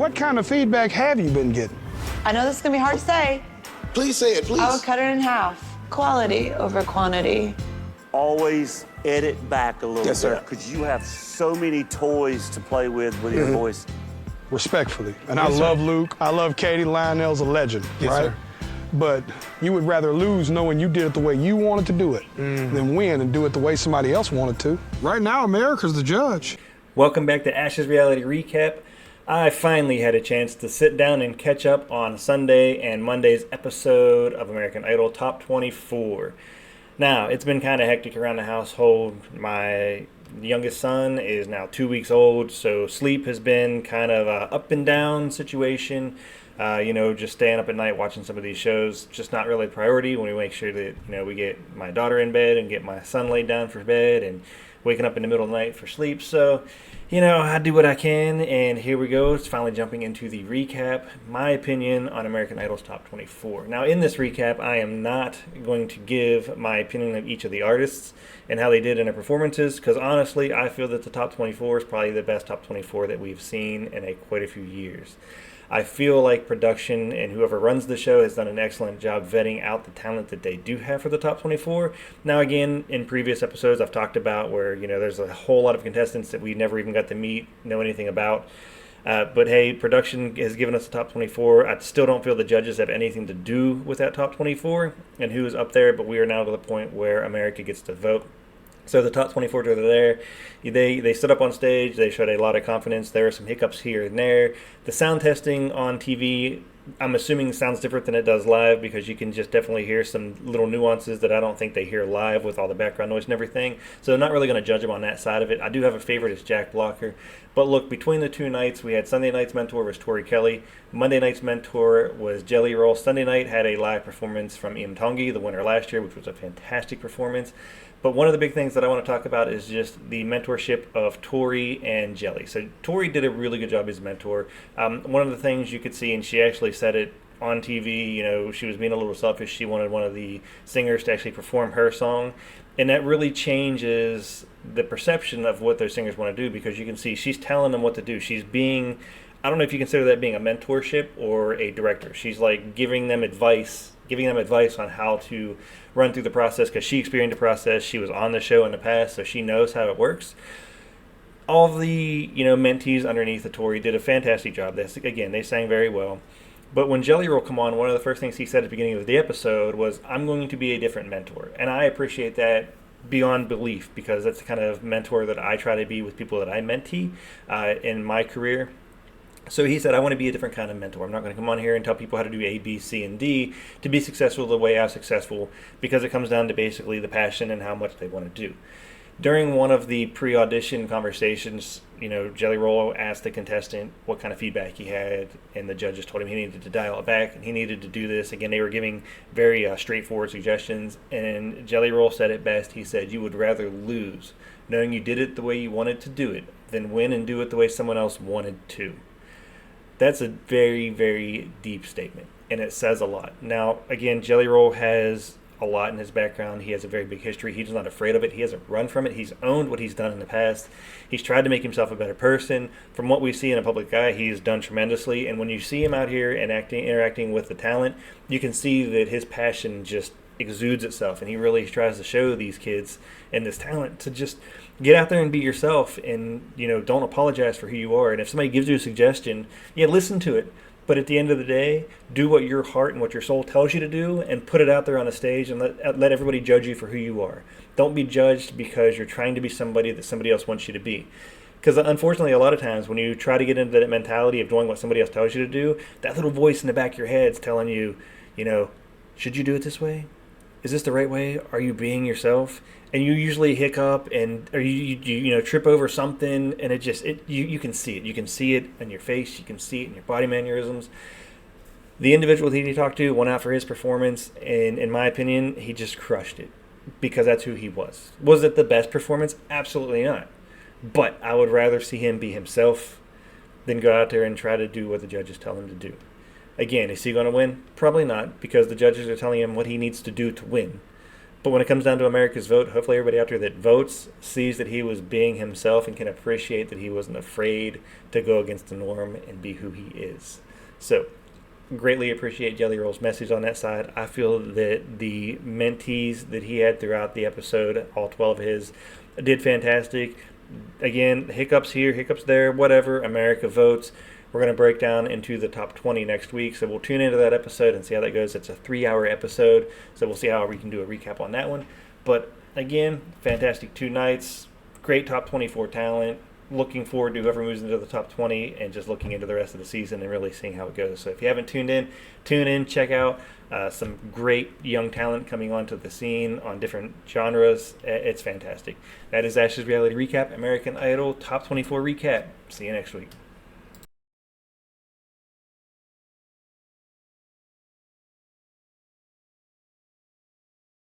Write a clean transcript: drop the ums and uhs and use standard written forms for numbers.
what kind of feedback have you been getting? I know this is gonna be hard to say. Please say it, please. I would cut it in half. Quality over quantity. Always edit back a little Yes, sir. bit, because you have so many toys to play with your voice. Respectfully. And Yes, I sir. love Luke. I love Katie. Lionel's a legend, Yes, right? sir. But you would rather lose knowing you did it the way you wanted to do it than win and do it the way somebody else wanted to. Right now, America's the judge. Welcome back to Ash's Reality Recap. I finally had a chance to sit down and catch up on Sunday and Monday's episode of American Idol Top 24. Now, it's been kind of hectic around the household. My youngest son is now 2 weeks old, so sleep has been kind of a up and down situation. Just staying up at night watching some of these shows, just not really a priority when we make sure that, we get my daughter in bed and get my son laid down for bed and waking up in the middle of the night for sleep. So, I do what I can, and here we go. It's finally jumping into the recap, my opinion on American Idol's Top 24. Now, in this recap, I am not going to give my opinion of each of the artists and how they did in their performances, because honestly, I feel that the Top 24 is probably the best Top 24 that we've seen in quite a few years. I feel like production and whoever runs the show has done an excellent job vetting out the talent that they do have for the top 24. Now, again, in previous episodes, I've talked about where, there's a whole lot of contestants that we never even got to meet, know anything about. But hey, production has given us the top 24. I still don't feel the judges have anything to do with that top 24 and who is up there, but we are now to the point where America gets to vote. So the top 24 are there. They stood up on stage. They showed a lot of confidence. There were some hiccups here and there. The sound testing on TV, I'm assuming sounds different than it does live, because you can just definitely hear some little nuances that I don't think they hear live with all the background noise and everything. So I'm not really going to judge them on that side of it. I do have a favorite, it's Jack Blocker. But look, between the two nights, we had Sunday night's mentor was Tori Kelly. Monday night's mentor was Jelly Roll. Sunday night had a live performance from Im Tongi, the winner last year, which was a fantastic performance. But one of the big things that I want to talk about is just the mentorship of Tori and Jelly. So Tori did a really good job as a mentor. One of the things you could see, and she actually said it on TV, she was being a little selfish. She wanted one of the singers to actually perform her song. And that really changes the perception of what those singers want to do, because you can see she's telling them what to do. She's being, I don't know if you consider that being a mentorship or a director. She's like giving them advice on how to run through the process, because she experienced the process. She was on the show in the past, so she knows how it works. All of the mentees underneath the Tori did a fantastic job. They sang very well. But when Jelly Roll come on, one of the first things he said at the beginning of the episode was, "I'm going to be a different mentor," and I appreciate that beyond belief, because that's the kind of mentor that I try to be with people that I mentee in my career. So he said, I want to be a different kind of mentor. I'm not going to come on here and tell people how to do A, B, C, and D to be successful the way I'm successful, because it comes down to basically the passion and how much they want to do. During one of the pre-audition conversations, Jelly Roll asked the contestant what kind of feedback he had, and the judges told him he needed to dial it back and he needed to do this. Again, they were giving very straightforward suggestions, and Jelly Roll said it best. He said, "You would rather lose knowing you did it the way you wanted to do it than win and do it the way someone else wanted to." That's a very, very deep statement, and it says a lot. Now, again, Jelly Roll has a lot in his background. He has a very big history. He's not afraid of it. He hasn't run from it. He's owned what he's done in the past. He's tried to make himself a better person. From what we see in a public eye, he's done tremendously. And when you see him out here and interacting with the talent, you can see that his passion just exudes itself, and he really tries to show these kids and this talent to just get out there and be yourself, and don't apologize for who you are. And if somebody gives you a suggestion, listen to it, but at the end of the day, do what your heart and what your soul tells you to do, and put it out there on the stage, and let everybody judge you for who you are. Don't be judged because you're trying to be somebody that somebody else wants you to be. Because unfortunately, a lot of times when you try to get into that mentality of doing what somebody else tells you to do, that little voice in the back of your head is telling you, should you do it this way? Is this the right way? Are you being yourself? And you usually hiccup or you trip over something, and you can see it. You can see it in your face. You can see it in your body mannerisms. The individual that he talked to went out for his performance, and in my opinion, he just crushed it, because that's who he was. Was it the best performance? Absolutely not. But I would rather see him be himself than go out there and try to do what the judges tell him to do. Again, is he going to win? Probably not, because the judges are telling him what he needs to do to win. But when it comes down to America's vote, hopefully everybody out there that votes sees that he was being himself and can appreciate that he wasn't afraid to go against the norm and be who he is. So, greatly appreciate Jelly Roll's message on that side. I feel that the mentees that he had throughout the episode, all 12 of his, did fantastic. Again, hiccups here, hiccups there, whatever. America votes. We're going to break down into the top 20 next week, so we'll tune into that episode and see how that goes. It's a 3-hour episode, so we'll see how we can do a recap on that one. But again, fantastic 2 nights, great top 24 talent. Looking forward to whoever moves into the top 20 and just looking into the rest of the season and really seeing how it goes. So if you haven't tuned in, tune in, check out some great young talent coming onto the scene on different genres. It's fantastic. That is Ash's Reality Recap, American Idol Top 24 Recap. See you next week.